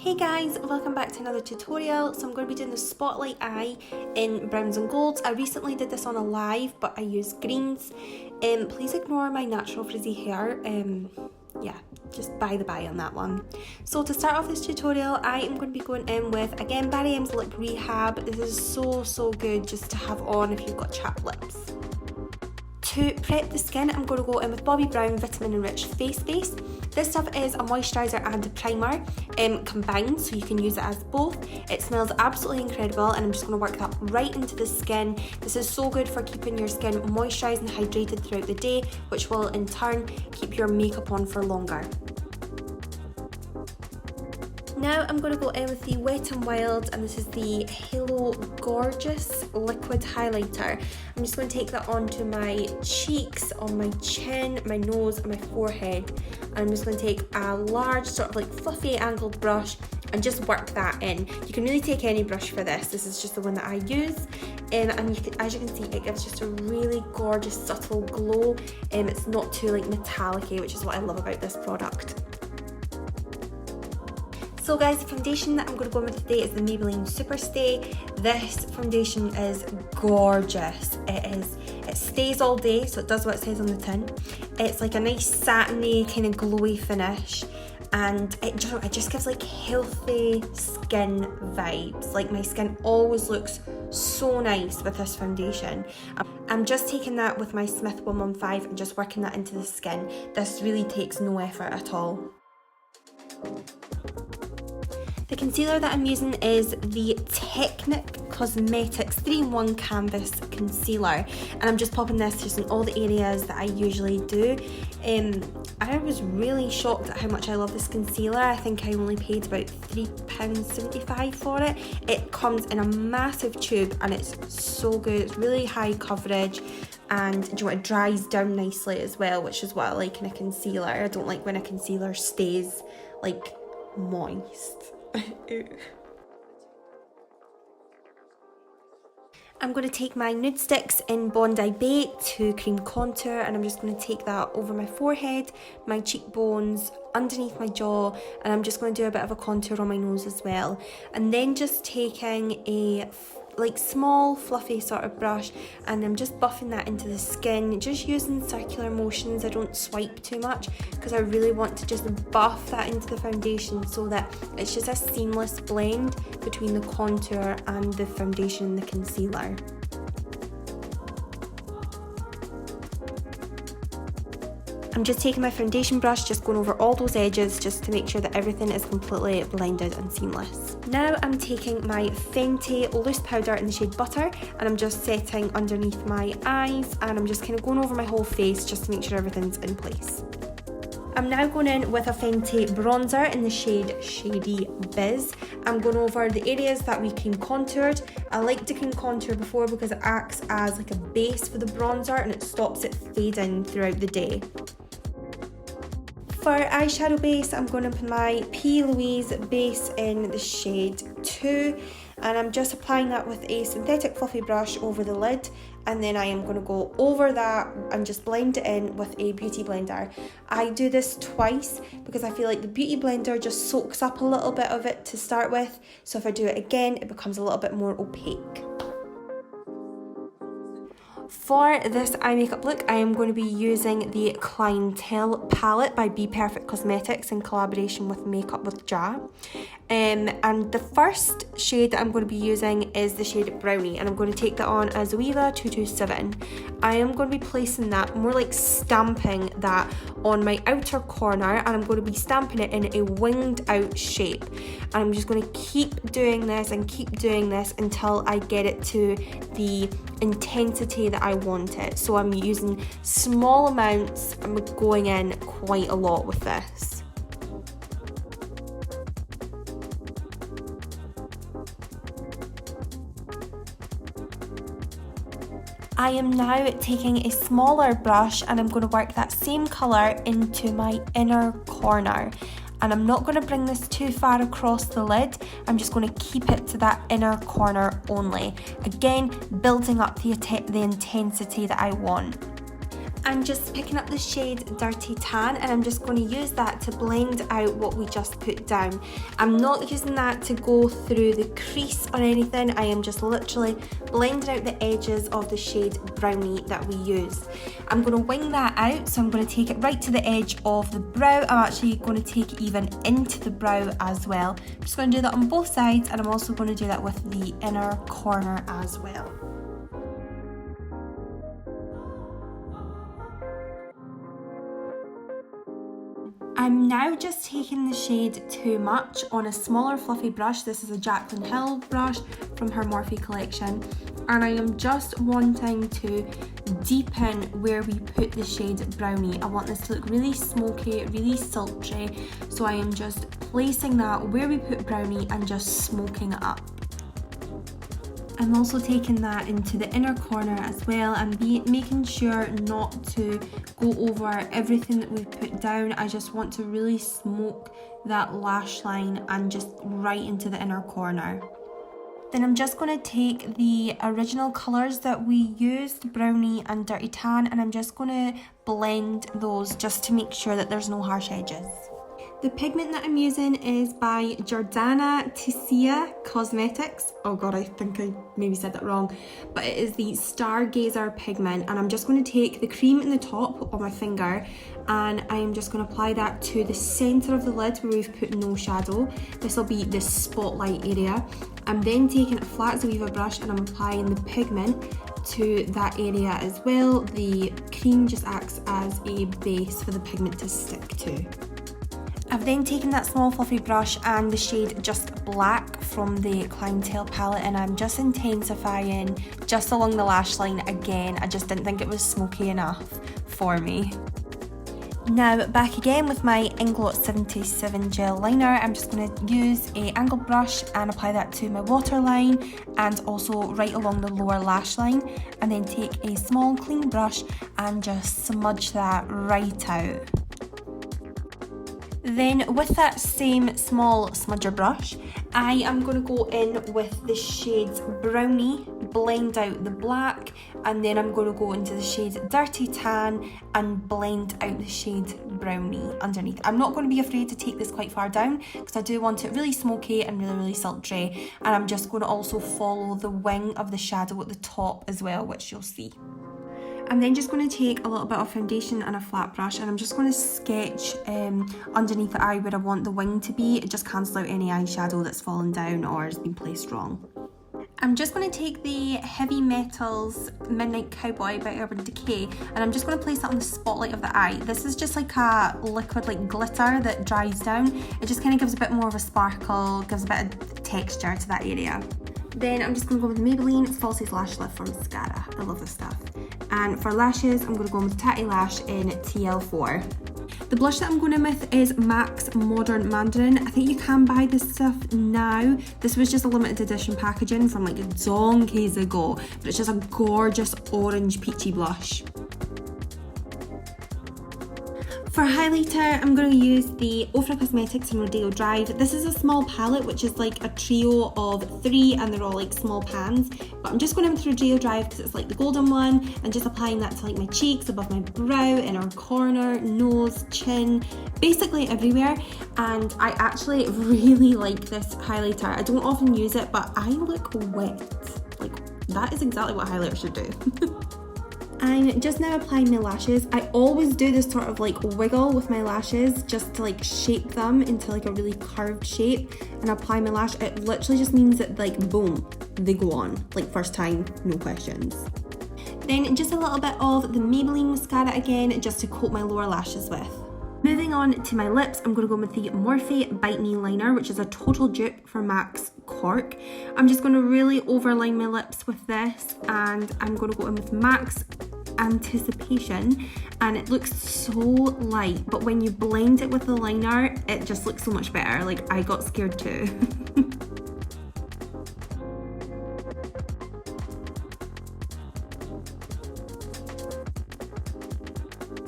Hey guys, welcome back to another tutorial. So I'm going to be doing the Spotlight Eye in browns and golds. I recently did this on a live, but I used greens. Please ignore my natural frizzy hair. Yeah, just by the by on that one. So to start off this tutorial, I am going to be going in with, again, Barry M's Lip Rehab. This is so good just to have on if you've got chapped lips. To prep the skin, I'm going to go in with Bobbie Brown Vitamin Enriched Facebase. This stuff is a moisturiser and a primer combined, so you can use it as both. It smells absolutely incredible, and I'm just going to work that right into the skin. This is so good for keeping your skin moisturised and hydrated throughout the day, which will in turn keep your makeup on for longer. Now I'm going to go in with the Wet n Wild, and this is the Halo Gorgeous Liquid Highlighter. I'm just going to take that onto my cheeks, on my chin, my nose and my forehead. And I'm just going to take a large sort of like fluffy angled brush and just work that in. You can really take any brush for this. This is just the one that I use. And as you can see, it gives just a really gorgeous subtle glow. It's not too like metallic-y, which is what I love about this product. So guys, the foundation that I'm going to go in with today is the Maybelline Superstay. This foundation is gorgeous. It stays all day, so it does what it says on the tin. It's like a nice satiny kind of glowy finish, and it just gives like healthy skin vibes. Like my skin always looks so nice with this foundation. I'm just taking that with my Smith 115 and just working that into the skin. This really takes no effort at all. The concealer that I'm using is the Technic Cosmetics 3-in-1 Canvas Concealer, and I'm just popping this just in all the areas that I usually do. I was really shocked at how much I love this concealer. I think I only paid about £3.75 for it. It comes in a massive tube and it's so good. It's really high coverage, and you know, it dries down nicely as well, which is what I like in a concealer. I don't like when a concealer stays like moist. I'm going to take my nudestix in Bondi Bae to cream contour, and I'm just going to take that over my forehead, my cheekbones, underneath my jaw, and I'm just going to do a bit of a contour on my nose as well. And then just taking a like small fluffy sort of brush, and I'm just buffing that into the skin, just using circular motions. I don't swipe too much because I really want to just buff that into the foundation so that it's just a seamless blend between the contour and the foundation and the concealer. I'm just taking my foundation brush, just going over all those edges just to make sure that everything is completely blended and seamless. Now I'm taking my Fenty loose powder in the shade Butter, and I'm just setting underneath my eyes, and I'm just kind of going over my whole face just to make sure everything's in place. I'm now going in with a Fenty bronzer in the shade Shady Biz. I'm going over the areas that we cream contoured. I like to cream contour before because it acts as like a base for the bronzer and it stops it fading throughout the day. For eyeshadow base, I'm going to put my 𝑬𝒀𝑬𝑺 base in the shade 2, and I'm just applying that with a synthetic fluffy brush over the lid, and then I am going to go over that and just blend it in with a beauty blender. I do this twice because I feel like the beauty blender just soaks up a little bit of it to start with, so if I do it again, it becomes a little bit more opaque. For this eye makeup look, I am going to be using the Clientele Palette by 𝑏perfectcosmetics in collaboration with Makeup with 𝑬𝒀𝑬𝑺. And the first shade that I'm going to be using is the shade Brownie, and I'm going to take that on as 𝑬𝒀𝑬𝑺 227. I am going to be placing that, more like stamping that on my outer corner, and I'm going to be stamping it in a winged out shape. And I'm just going to keep doing this and keep doing this until I get it to the intensity that I want it. So I'm using small amounts, I'm going in quite a lot with this. I am now taking a smaller brush and I'm going to work that same colour into my inner corner. And I'm not going to bring this too far across the lid, I'm just going to keep it to that inner corner only. Again, building up the intensity that I want. I'm just picking up the shade Dirty Tan, and I'm just going to use that to blend out what we just put down. I'm not using that to go through the crease or anything. I am just literally blending out the edges of the shade Brownie that we use. I'm going to wing that out, so I'm going to take it right to the edge of the brow. I'm actually going to take it even into the brow as well. I'm just going to do that on both sides, and I'm also going to do that with the inner corner as well. I'm now just taking the shade Too Much on a smaller fluffy brush. This is a Jaclyn Hill brush from her Morphe collection, and I am just wanting to deepen where we put the shade Brownie. I want this to look really smoky, really sultry, so I am just placing that where we put Brownie and just smoking it up. I'm also taking that into the inner corner as well, and making sure not to go over everything that we've put down. I just want to really smoke that lash line and just right into the inner corner. Then I'm just going to take the original colours that we used, Brownie and Dirty Tan, and I'm just going to blend those just to make sure that there's no harsh edges. The pigment that I'm using is by jordanaticiacosmetics. Oh god, I think I maybe said that wrong. But it is the Stargazer Pigment, and I'm just going to take the cream in the top on my finger, and I'm just going to apply that to the centre of the lid where we've put no shadow. This will be the spotlight area. I'm then taking a flat 𝑬𝒀𝑬𝑺 brush and I'm applying the pigment to that area as well. The cream just acts as a base for the pigment to stick to. I've then taken that small fluffy brush and the shade Just Black from the Clientele Palette, and I'm just intensifying just along the lash line again. I just didn't think it was smoky enough for me. Now back again with my Inglot 77 gel liner. I'm just going to use an angled brush and apply that to my waterline and also right along the lower lash line, and then take a small clean brush and just smudge that right out. Then with that same small smudger brush, I am going to go in with the shades Brownie, blend out the black, and then I'm going to go into the shade Dirty Tan and blend out the shade Brownie underneath. I'm not going to be afraid to take this quite far down because I do want it really smoky and really sultry, and I'm just going to also follow the wing of the shadow at the top as well, which you'll see. I'm then just going to take a little bit of foundation and a flat brush, and I'm just going to sketch underneath the eye where I want the wing to be. It just cancels out any eyeshadow that's fallen down or has been placed wrong. I'm just going to take the Heavy Metals Midnight Cowboy by Urban Decay, and I'm just going to place that on the spotlight of the eye. This is just like a liquid like glitter that dries down. It just kind of gives a bit more of a sparkle, gives a bit of texture to that area. Then I'm just going to go with the Maybelline Falsies Lash Lift for mascara. I love this stuff. And for lashes, I'm going to go with Tatty Lash in TL4. The blush that I'm going in with is MAC's Modern Mandarin. I think you can buy this stuff now. This was just a limited edition packaging from like donkeys ago, but it's just a gorgeous orange peachy blush. For highlighter, I'm going to use the ofracosmetics in Rodeo Drive. This is a small palette, which is like a trio of 3, and they're all like small pans. But I'm just going in with Rodeo Drive because it's like the golden one, and just applying that to like my cheeks, above my brow, inner corner, nose, chin, basically everywhere. And I actually really like this highlighter. I don't often use it, but I look wet. Like, that is exactly what highlighter should do. I'm just now applying my lashes. I always do this sort of like wiggle with my lashes just to like shape them into like a really curved shape, and apply my lash. It literally just means that like boom, they go on. Like first time, no questions. Then just a little bit of the Maybelline mascara again, just to coat my lower lashes with. Moving on to my lips, I'm going to go with the Morphe Bite Me liner, which is a total dupe for MAC's Cork. I'm just going to really overline my lips with this, and I'm going to go in with MAC's Anticipation, and it looks so light, but when you blend it with the liner, it just looks so much better. Like, I got scared too.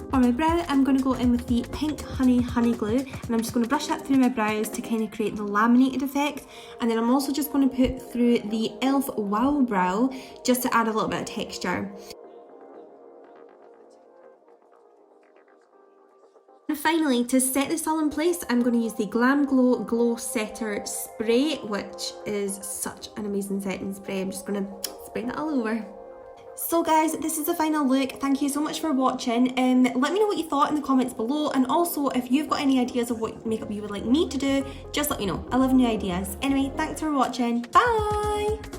For my brow, I'm going to go in with the Pink Honey Glue, and I'm just going to brush that through my brows to kind of create the laminated effect. And then I'm also just going to put through the e.l.f. Wow Brow just to add a little bit of texture. Finally, to set this all in place, I'm going to use the Glamglow Glow Setter Spray, which is such an amazing setting spray. I'm just going to spray that all over. So guys, this is the final look. Thank you so much for watching. Let me know what you thought in the comments below, and also if you've got any ideas of what makeup you would like me to do, just let me know. I love new ideas. Anyway, thanks for watching. Bye!